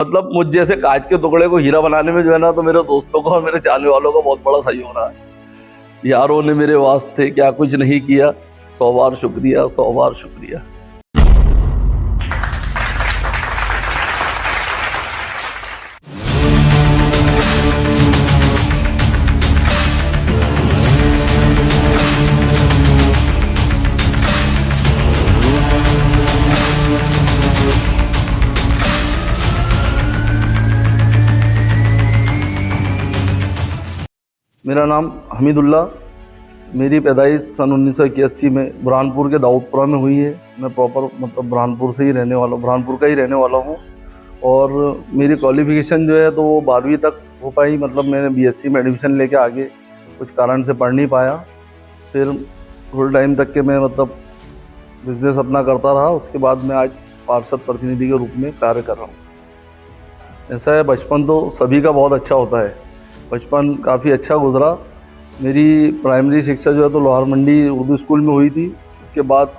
मतलब मुझ जैसे कांच के टुकड़े को हीरा बनाने में जो है ना, तो मेरे दोस्तों को और मेरे चाहने वालों का बहुत बड़ा सहयोग रहा है। यारों ने मेरे वास्ते क्या कुछ नहीं किया, 100 बार शुक्रिया, 100 बार शुक्रिया। मेरा नाम हमीदुल्ला, मेरी पैदाइश सन 1981 में बुरहानपुर के दाऊदपुरा में हुई है। मैं प्रॉपर मतलब बुरहानपुर से ही रहने वाला हूँ, बुरहानपुर का ही रहने वाला हूँ। और मेरी क्वालिफ़िकेशन जो है तो वो 12वीं तक हो पाई। मतलब मैंने बीएससी में एडमिशन लेके आगे कुछ कारण से पढ़ नहीं पाया। फिर फुल टाइम तक के मैं मतलब बिज़नेस अपना करता रहा। उसके बाद मैं आज पार्षद प्रतिनिधि के रूप में कार्य कर रहा हूँ। ऐसा है, बचपन तो सभी का बहुत अच्छा होता है। बचपन काफ़ी अच्छा गुजरा। मेरी प्राइमरी शिक्षा जो है तो लोहार मंडी उर्दू स्कूल में हुई थी। उसके बाद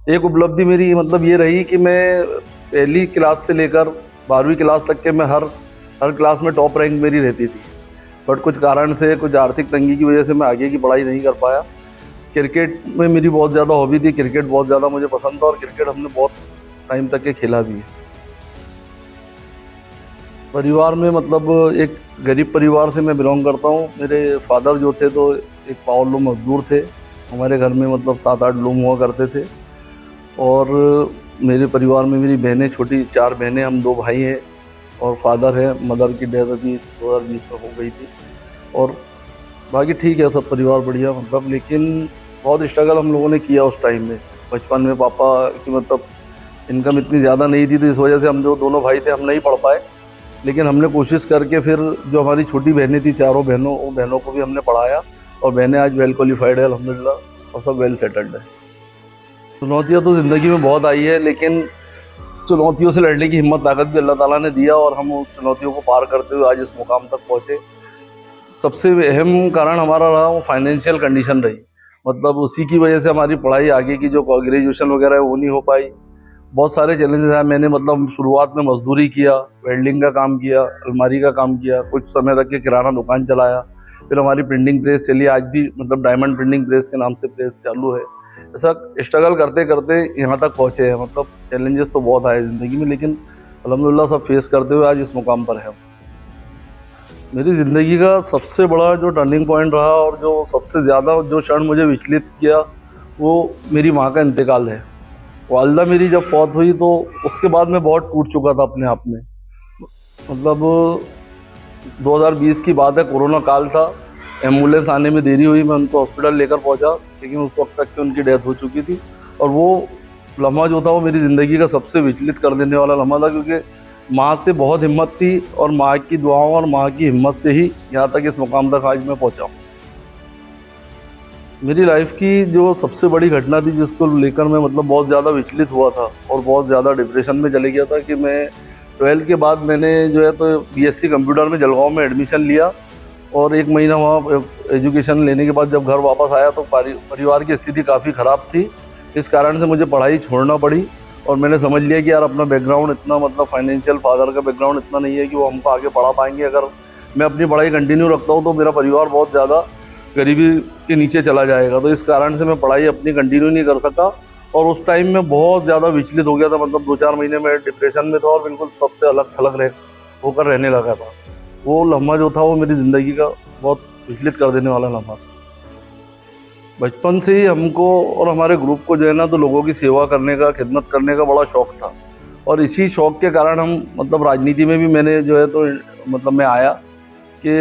एक उपलब्धि मेरी मतलब ये रही कि मैं पहली क्लास से लेकर 12वीं क्लास तक के मैं हर क्लास में टॉप रैंक मेरी रहती थी। बट कुछ कारण से, कुछ आर्थिक तंगी की वजह से मैं आगे की पढ़ाई नहीं कर पाया। क्रिकेट में मेरी बहुत ज़्यादा हॉबी थी, क्रिकेट बहुत ज़्यादा मुझे पसंद था और क्रिकेट हमने बहुत टाइम तक के खेला भी है। परिवार में मतलब एक गरीब परिवार से मैं बिलोंग करता हूँ। मेरे फादर जो थे तो एक पावर लूम मजदूर थे। हमारे घर में मतलब 7-8 लूम हुआ करते थे। और मेरे परिवार में मेरी बहनें, छोटी 4 बहनें, हम 2 भाई हैं और फादर है। मदर की डेथ अभी 2020 में हो गई थी। और बाकी ठीक है, सब परिवार बढ़िया मतलब। लेकिन बहुत स्ट्रगल हम लोगों ने किया उस टाइम में। बचपन में पापा की मतलब इनकम इतनी ज़्यादा नहीं थी, तो इस वजह से हम जो दोनों भाई थे हम नहीं पढ़ पाए। लेकिन हमने कोशिश करके फिर जो हमारी छोटी बहनें थी, 4 बहनों, उन बहनों को भी हमने पढ़ाया और बहनें आज वेल क्वालिफाइड है अल्हम्दुलिल्लाह और सब वेल सेटल्ड है। चुनौतियाँ तो ज़िंदगी में बहुत आई है, लेकिन चुनौतियों से लड़ने की हिम्मत ताकत भी अल्लाह ताला ने दिया और हम उस चुनौतियों को पार करते हुए आज इस मुकाम तक पहुँचे। सबसे अहम कारण हमारा रहा वो फाइनेंशियल कंडीशन रही। मतलब उसी की वजह से हमारी पढ़ाई आगे की जो ग्रेजुएशन वगैरह है वो नहीं हो पाई। बहुत सारे चैलेंजेस आए। मैंने मतलब शुरुआत में मजदूरी किया, वेल्डिंग का काम किया, अलमारी का काम किया, कुछ समय तक के किराना दुकान चलाया। फिर हमारी प्रिंटिंग प्रेस चली, आज भी मतलब डायमंड प्रिंटिंग प्रेस के नाम से प्रेस चालू है। ऐसा स्ट्रगल करते करते यहाँ तक पहुँचे हैं। मतलब चैलेंजेस तो बहुत आए ज़िंदगी में, लेकिन अल्हम्दुलिल्लाह सब फेस करते हुए आज इस मुकाम पर है। मेरी ज़िंदगी का सबसे बड़ा जो टर्निंग पॉइंट रहा और जो सबसे ज़्यादा जो क्षण मुझे विचलित किया वो मेरी माँ का इंतकाल है। वालिदा मेरी जब फौत हुई तो उसके बाद मैं बहुत टूट चुका था अपने आप में। मतलब 2020 की बात है, कोरोना काल था। एम्बुलेंस आने में देरी हुई, मैं उनको हॉस्पिटल लेकर पहुंचा, लेकिन उस वक्त तक की उनकी डेथ हो चुकी थी। और वो लम्हा जो था वो मेरी ज़िंदगी का सबसे विचलित कर देने वाला लम्हा था, क्योंकि माँ से बहुत हिम्मत थी और माँ की दुआओं और माँ की हिम्मत से ही यहाँ तक इस मुकाम तक आज मैं पहुँचा हूँ। मेरी लाइफ की जो सबसे बड़ी घटना थी जिसको लेकर मैं मतलब बहुत ज़्यादा विचलित हुआ था और बहुत ज़्यादा डिप्रेशन में चले गया था, कि मैं 12th के बाद मैंने जो है तो बीएससी कंप्यूटर में जलगांव में एडमिशन लिया। और 1 महीना वहाँ एजुकेशन लेने के बाद जब घर वापस आया तो परिवार की स्थिति काफ़ी ख़राब थी। इस कारण से मुझे पढ़ाई छोड़ना पड़ी और मैंने समझ लिया कि यार अपना बैकग्राउंड इतना मतलब फाइनेंशियल, फादर का बैकग्राउंड इतना नहीं है कि वो हमको आगे पढ़ा पाएंगे। अगर मैं अपनी पढ़ाई कंटिन्यू रखता हूँ तो मेरा परिवार बहुत ज़्यादा गरीबी के नीचे चला जाएगा। तो इस कारण से मैं पढ़ाई अपनी कंटिन्यू नहीं कर सका और उस टाइम में बहुत ज़्यादा विचलित हो गया था। मतलब 2-4 महीने में डिप्रेशन में था और बिल्कुल सबसे अलग थलग होकर रहने लगा था। वो लम्हा जो था वो मेरी ज़िंदगी का बहुत विचलित कर देने वाला लम्हा। बचपन से ही हमको और हमारे ग्रुप को जो है ना तो लोगों की सेवा करने का, खिदमत करने का बड़ा शौक़ था। और इसी शौक़ के कारण हम मतलब राजनीति में भी मैंने जो है तो मतलब मैं आया कि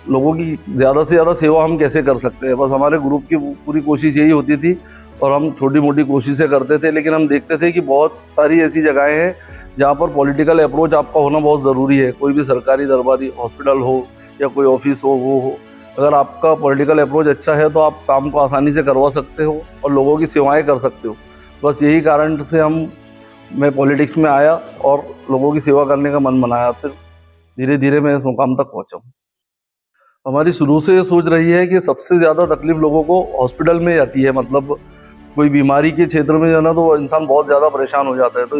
लोगों की ज़्यादा से ज़्यादा सेवा हम कैसे कर सकते हैं। बस हमारे ग्रुप की पूरी कोशिश यही होती थी और हम छोटी मोटी कोशिशें करते थे। लेकिन हम देखते थे कि बहुत सारी ऐसी जगहें हैं जहाँ पर पॉलिटिकल अप्रोच आपका होना बहुत ज़रूरी है। कोई भी सरकारी दरबारी हॉस्पिटल हो या कोई ऑफिस हो, वो हो, अगर आपका पॉलिटिकल अप्रोच अच्छा है तो आप काम को आसानी से करवा सकते हो और लोगों की सेवाएँ कर सकते हो। बस यही कारण से मैं पॉलिटिक्स में आया और लोगों की सेवा करने का मन बनाया। फिर धीरे धीरे मैं इस मुकाम तक पहुँचा हूँ। हमारी शुरू से ये सोच रही है कि सबसे ज़्यादा तकलीफ लोगों को हॉस्पिटल में आती है। मतलब कोई बीमारी के क्षेत्र में जो है ना तो इंसान बहुत ज़्यादा परेशान हो जाता है। तो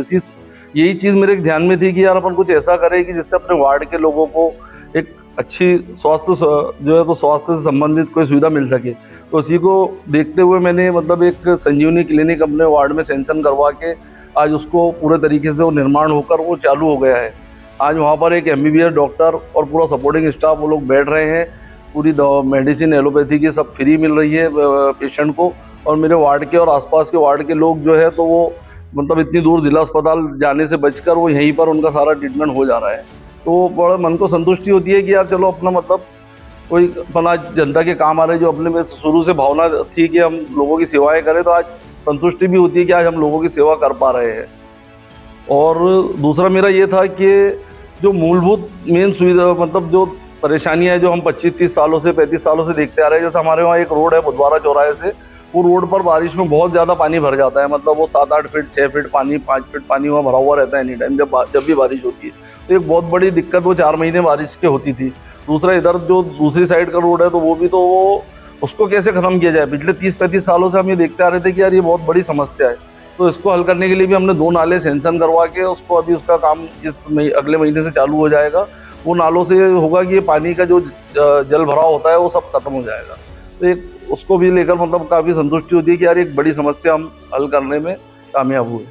यही चीज़ मेरे ध्यान में थी कि यार अपन कुछ ऐसा करें कि जिससे अपने वार्ड के लोगों को एक अच्छी स्वास्थ्य जो है तो स्वास्थ्य से संबंधित कोई सुविधा मिल सके। तो उसी को देखते हुए मैंने मतलब एक संजीवनी क्लिनिक अपने वार्ड में सेंक्शन करवा के आज उसको पूरे तरीके से वो निर्माण होकर वो चालू हो गया है। आज वहाँ पर एक MBBS डॉक्टर और पूरा सपोर्टिंग स्टाफ वो लोग बैठ रहे हैं। पूरी मेडिसिन एलोपैथी की सब फ्री मिल रही है पेशेंट को। और मेरे वार्ड के और आसपास के वार्ड के लोग जो है तो वो मतलब इतनी दूर जिला अस्पताल जाने से बचकर वो यहीं पर उनका सारा ट्रीटमेंट हो जा रहा है। तो बड़ा मन को संतुष्टि होती है कि यार चलो अपना मतलब कोई अपना जनता के काम आ रहे, जो अपने में शुरू से भावना थी कि हम लोगों की सेवाएं करें, तो आज संतुष्टि भी होती है कि आज हम लोगों की सेवा कर पा रहे हैं। और दूसरा मेरा ये था कि जो मूलभूत मेन सुविधा मतलब जो परेशानियां जो हम 25-30 सालों से 35 सालों से देखते आ रहे हैं, जैसे हमारे वहाँ एक रोड है बुधवारा चौराहे से, वो रोड पर बारिश में बहुत ज़्यादा पानी भर जाता है। मतलब वो 7-8 फीट 6 फीट पानी 5 फीट पानी वहाँ भरा हुआ रहता है एनी टाइम जब भी बारिश होती है। तो एक बहुत बड़ी दिक्कत वो 4 महीने बारिश के होती थी। दूसरा इधर जो दूसरी साइड का रोड है तो वो भी तो वो उसको कैसे ख़त्म किया जाए। पिछले 30-35 सालों से हम ये देखते आ रहे थे कि यार ये बहुत बड़ी समस्या है। तो इसको हल करने के लिए भी हमने 2 नाले सेंक्शन करवा के उसको अभी उसका काम अगले महीने से चालू हो जाएगा। वो नालों से होगा कि ये पानी का जो जल भराव होता है वो सब खत्म हो जाएगा। तो एक उसको भी लेकर मतलब काफ़ी संतुष्टि होती है कि यार एक बड़ी समस्या हम हल करने में कामयाब हुए।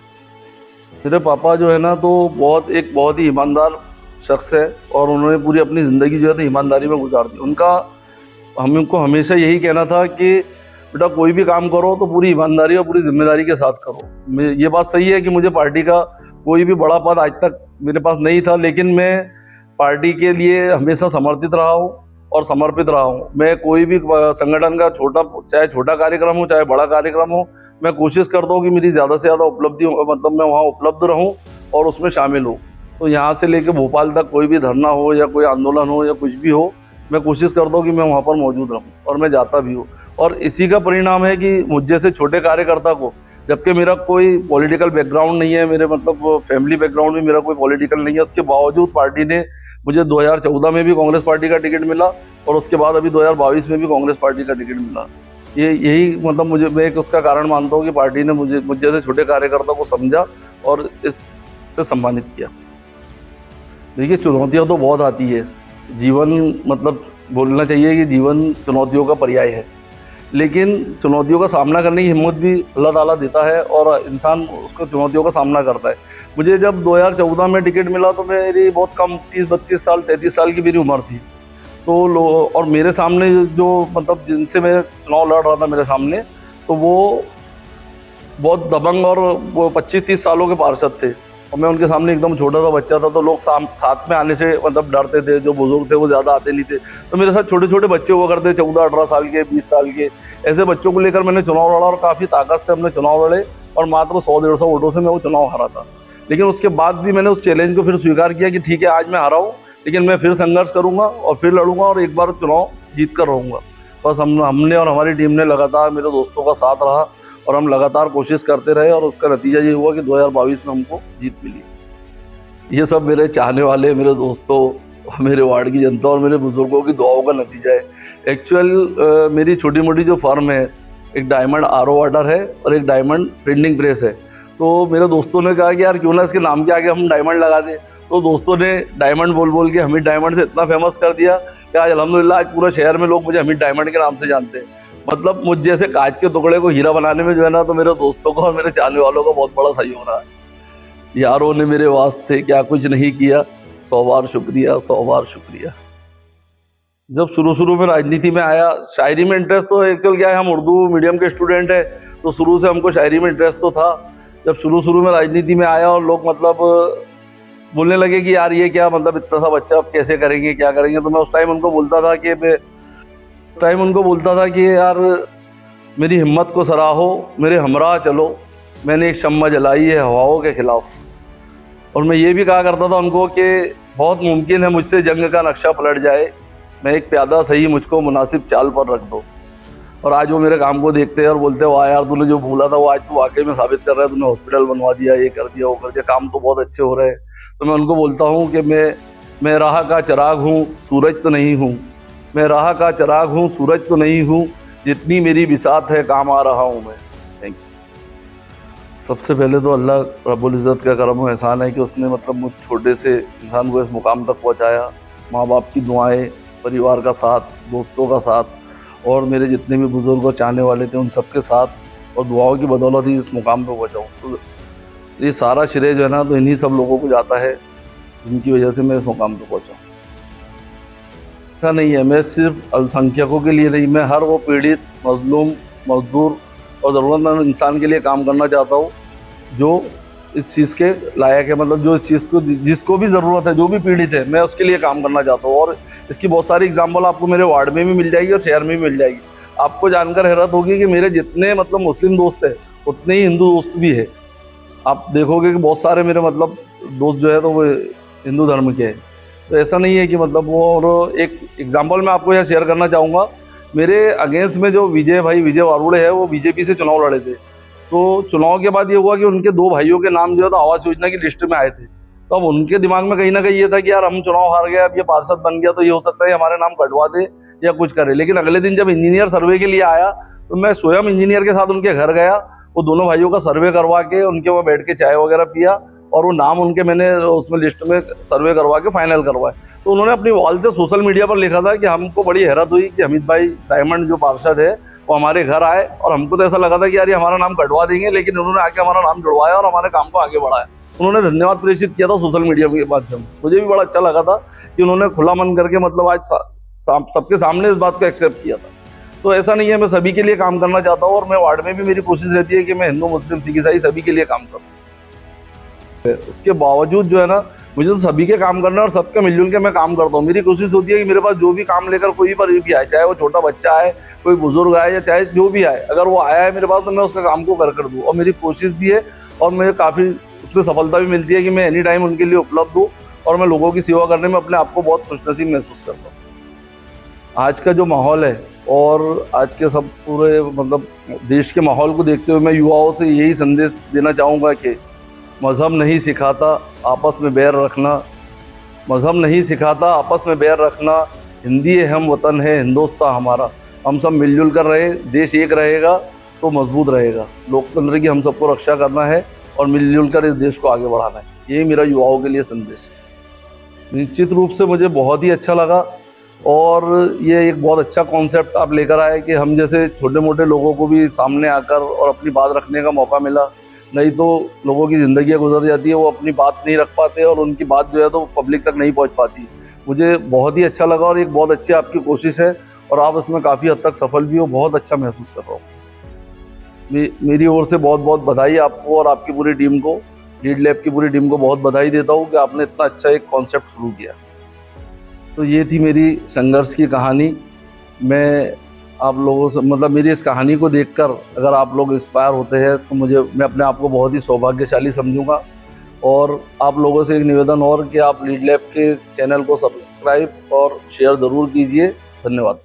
मेरे पापा जो है ना तो बहुत ही ईमानदार शख्स है और उन्होंने पूरी अपनी ज़िंदगी जो है तो ईमानदारी में गुजार दी। उनका हमको हमेशा यही कहना था कि बेटा कोई भी काम करो तो पूरी ईमानदारी और पूरी जिम्मेदारी के साथ करो। ये बात सही है कि मुझे पार्टी का कोई भी बड़ा पद आज तक मेरे पास नहीं था, लेकिन मैं पार्टी के लिए हमेशा समर्पित रहा हूँ और समर्पित रहा हूँ। मैं कोई भी संगठन का चाहे छोटा कार्यक्रम हो चाहे बड़ा कार्यक्रम हो, मैं कोशिश करता हूँ कि मेरी ज़्यादा से ज़्यादा उपलब्धि मतलब मैं वहाँ उपलब्ध रहूँ और उसमें शामिल हूँ। तो यहाँ से लेकर भोपाल तक कोई भी धरना हो या कोई आंदोलन हो या कुछ भी हो, मैं कोशिश करता हूँ कि मैं वहाँ पर मौजूद रहूँ और मैं जाता भी हूँ। और इसी का परिणाम है कि मुझ जैसे छोटे कार्यकर्ता को, जबकि मेरा कोई पॉलिटिकल बैकग्राउंड नहीं है, मेरे मतलब फैमिली बैकग्राउंड भी मेरा कोई पॉलिटिकल नहीं है, उसके बावजूद पार्टी ने मुझे 2014 में भी कांग्रेस पार्टी का टिकट मिला और उसके बाद अभी 2022 में भी कांग्रेस पार्टी का टिकट मिला। यही मतलब मैं एक उसका कारण मानता हूँ कि पार्टी ने मुझ जैसे छोटे कार्यकर्ता को समझा और इससे सम्मानित किया। देखिए चुनौतियाँ तो बहुत आती है, जीवन मतलब बोलना चाहिए कि जीवन चुनौतियों का पर्याय है, लेकिन चुनौतियों का सामना करने की हिम्मत भी अल्लाह ताला देता है और इंसान उसको चुनौतियों का सामना करता है। मुझे जब 2014 में टिकट मिला तो मेरी बहुत कम 30-32 साल 33 साल की मेरी उम्र थी। तो और मेरे सामने जो मतलब जिनसे मैं चुनाव लड़ रहा था मेरे सामने, तो वो बहुत दबंग और वो 25-30 सालों के पार्षद थे और मैं उनके सामने एकदम छोटा सा बच्चा था। तो लोग साथ में आने से मतलब डरते थे, जो बुजुर्ग थे वो ज़्यादा आते नहीं थे। तो मेरे साथ छोटे छोटे बच्चे हुआ करते, 14-18 साल के 20 साल के, ऐसे बच्चों को लेकर मैंने चुनाव लड़ा और काफ़ी ताकत से हमने चुनाव लड़े और मात्र 100-150 वोटों से मैं वो चुनाव हारा था। लेकिन उसके बाद भी मैंने उस चैलेंज को फिर स्वीकार किया कि ठीक है आज मैं हारा हूँ, लेकिन मैं फिर संघर्ष करूँगा और फिर लड़ूंगा और एक बार चुनाव जीत कर रहूँगा। बस हमने और हमारी टीम ने लगातार मेरे दोस्तों का साथ रहा और हम लगातार कोशिश करते रहे और उसका नतीजा ये हुआ कि 2022 में हमको जीत मिली। ये सब मेरे चाहने वाले, मेरे दोस्तों, मेरे वार्ड की जनता और मेरे बुजुर्गों की दुआओं का नतीजा है। एक्चुअल मेरी छोटी मोटी जो फर्म है, एक डायमंड RO वाटर है और एक डायमंड प्रिंटिंग प्रेस है। तो मेरे दोस्तों ने कहा कि यार क्यों ना इसके नाम के आगे हम डायमंड लगा दें। तो दोस्तों ने डायमंड बोल के हमीद डायमंड से इतना फेमस कर दिया कि आज अल्हम्दुलिल्लाह आज पूरा शहर में लोग मुझे हमीद डायमंड के नाम से जानते हैं। मतलब मुझ जैसे कांच के टुकड़े को हीरा बनाने में जो है ना, तो मेरे दोस्तों को और मेरे चाहने वालों का बहुत बड़ा सहयोग रहा है। यारों ने मेरे वास्ते क्या कुछ नहीं किया, 100 बार शुक्रिया, 100 बार शुक्रिया। जब शुरू में राजनीति में आया, शायरी में इंटरेस्ट तो एक्चुअल क्या है, हम उर्दू मीडियम के स्टूडेंट हैं तो शुरू से हमको शायरी में इंटरेस्ट तो था। जब शुरू में राजनीति में आया और लोग मतलब बोलने लगे कि यार ये क्या मतलब इतना सा बच्चा अब कैसे करेंगे क्या करेंगे, तो मैं उस टाइम उनको बोलता था कि यार मेरी हिम्मत को सराहो, मेरे हमराह चलो, मैंने एक शम्मा जलाई है हवाओं के खिलाफ। और मैं ये भी कहा करता था उनको कि बहुत मुमकिन है मुझसे जंग का नक्शा पलट जाए, मैं एक प्यादा सही मुझको मुनासिब चाल पर रख दो। और आज वो मेरे काम को देखते हैं और बोलते हैं वाह यार तूने जो भूला था वो आज तू वाकई में साबित कर रहा है, तूने हॉस्पिटल बनवा दिया, ये कर दिया वो कर दिया, काम तो बहुत अच्छे हो रहे हैं। तो मैं उनको बोलता हूँ कि मैं राह का चिराग हूँ, सूरज तो नहीं हूँ, मैं राह का चिराग हूँ, सूरज तो नहीं हूँ, जितनी मेरी बिसात है काम आ रहा हूँ मैं। Thank you. सबसे पहले तो अल्लाह रब्बुल इज़्ज़त का करम और एहसान है कि उसने मतलब मुझ छोटे से इंसान को इस मुकाम तक पहुंचाया। माँ बाप की दुआएं, परिवार का साथ, दोस्तों का साथ और मेरे जितने भी बुज़ुर्ग और चाहने वाले थे उन सब के साथ और दुआओं की बदौलत ही इस मुकाम पर पहुँचा हूँ। तो ये सारा श्रेय जो है ना तो इन्हीं सब लोगों को जाता है जिनकी वजह से मैं इस मुकाम पर पहुँचा हूँ। ऐसा नहीं है, मैं सिर्फ अल्पसंख्यकों के लिए नहीं, मैं हर वो पीड़ित, मजलूम, मजदूर और ज़रूरतमंद इंसान के लिए काम करना चाहता हूँ जो इस चीज़ के लायक है, मतलब जो इस चीज़ को जिसको भी ज़रूरत है, जो भी पीड़ित है, मैं उसके लिए काम करना चाहता हूँ। और इसकी बहुत सारी एग्जांपल आपको मेरे वार्ड में भी मिल जाएगी और शहर में भी मिल जाएगी। आपको जानकर हैरत होगी कि मेरे जितने मतलब मुस्लिम दोस्त हैं उतने ही हिंदू दोस्त भी है। आप देखोगे कि बहुत सारे मेरे मतलब दोस्त जो है तो वो हिंदू धर्म के हैं। तो ऐसा नहीं है कि मतलब वो, और एक एग्जाम्पल मैं आपको यह शेयर करना चाहूँगा। मेरे अगेंस्ट में जो विजय वारुड़े है वो बीजेपी से चुनाव लड़े थे। तो चुनाव के बाद ये हुआ कि उनके 2 भाइयों के नाम जो है तो आवास योजना की लिस्ट में आए थे। तो अब उनके दिमाग में कहीं ना कहीं ये था कि यार हम चुनाव हार गए, अब ये पार्षद बन गया तो ये हो सकता है हमारे नाम कटवा दे या कुछ करे। लेकिन अगले दिन जब इंजीनियर सर्वे के लिए आया तो मैं स्वयं इंजीनियर के साथ उनके घर गया, वो दोनों भाइयों का सर्वे करवा के उनके वहाँ बैठ के चाय वगैरह पिया और वो नाम उनके मैंने उसमें लिस्ट में सर्वे करवा के फाइनल करवाए। तो उन्होंने अपनी वॉल से सोशल मीडिया पर लिखा था कि हमको बड़ी हैरत हुई कि हमीद भाई डायमंड जो पार्षद है वो हमारे घर आए और हमको तो ऐसा लगा था कि यार ये हमारा नाम कटवा देंगे, लेकिन उन्होंने आके हमारा नाम जुड़वाया और हमारे काम को आगे बढ़ाया। उन्होंने धन्यवाद प्रेषित किया था सोशल मीडिया के माध्यम। मुझे भी बड़ा अच्छा लगा था कि उन्होंने खुला मन करके मतलब आज सबके सामने इस बात को एक्सेप्ट किया था। तो ऐसा नहीं है, मैं सभी के लिए काम करना चाहता हूँ और मैं वार्ड में भी मेरी कोशिश रहती है कि मैं हिंदू, मुस्लिम, सिख, ईसाई सभी के लिए काम करूँ। इसके बावजूद जो है ना मुझे तो सभी के काम करना है और सबके मिलजुल के मैं काम करता हूँ। मेरी कोशिश होती है कि मेरे पास जो भी काम लेकर कोई पर भी आए, चाहे वो छोटा बच्चा आए, कोई बुजुर्ग आए या चाहे जो भी आए, अगर वो आया है मेरे पास तो मैं उसका काम को कर दूँ। और मेरी कोशिश भी है और मुझे काफ़ी उसमें सफलता भी मिलती है कि मैं एनी टाइम उनके लिए उपलब्ध हूँ और मैं लोगों की सेवा करने में अपने आप को बहुत खुशनसीब महसूस करता हूँ। आज का जो माहौल है और आज के सब पूरे मतलब देश के माहौल को देखते हुए मैं युवाओं से यही संदेश देना चाहूँगा कि मज़हब नहीं सिखाता आपस में बैर रखना, मज़हब नहीं सिखाता आपस में बैर रखना। हिंदी हम वतन है, हिंदुस्तान हमारा। हम सब मिलजुल कर रहे, देश एक रहेगा तो मजबूत रहेगा। लोकतंत्र की हम सबको रक्षा करना है और मिलजुल कर इस देश को आगे बढ़ाना है। यही मेरा युवाओं के लिए संदेश है। निश्चित रूप से मुझे बहुत ही अच्छा लगा और ये एक बहुत अच्छा कॉन्सेप्ट आप लेकर आए कि हम जैसे छोटे मोटे लोगों को भी सामने आकर और अपनी बात रखने का मौका मिला। नहीं तो लोगों की ज़िंदगी गुजर जाती है, वो अपनी बात नहीं रख पाते और उनकी बात जो है तो पब्लिक तक नहीं पहुंच पाती। मुझे बहुत ही अच्छा लगा और एक बहुत अच्छी आपकी कोशिश है और आप इसमें काफ़ी हद तक सफल भी हो। बहुत अच्छा महसूस कर रहा हूँ। मेरी ओर से बहुत बहुत बधाई आपको और आपकी पूरी टीम को, लीड लैब की पूरी टीम को बहुत बधाई देता हूँ कि आपने इतना अच्छा एक कॉन्सेप्ट शुरू किया। तो ये थी मेरी संघर्ष की कहानी। मैं आप लोगों से मतलब मेरी इस कहानी को देखकर अगर आप लोग इंस्पायर होते हैं तो मैं अपने आप को बहुत ही सौभाग्यशाली समझूंगा। और आप लोगों से एक निवेदन और कि आप लीड लैब के चैनल को सब्सक्राइब और शेयर ज़रूर कीजिए। धन्यवाद।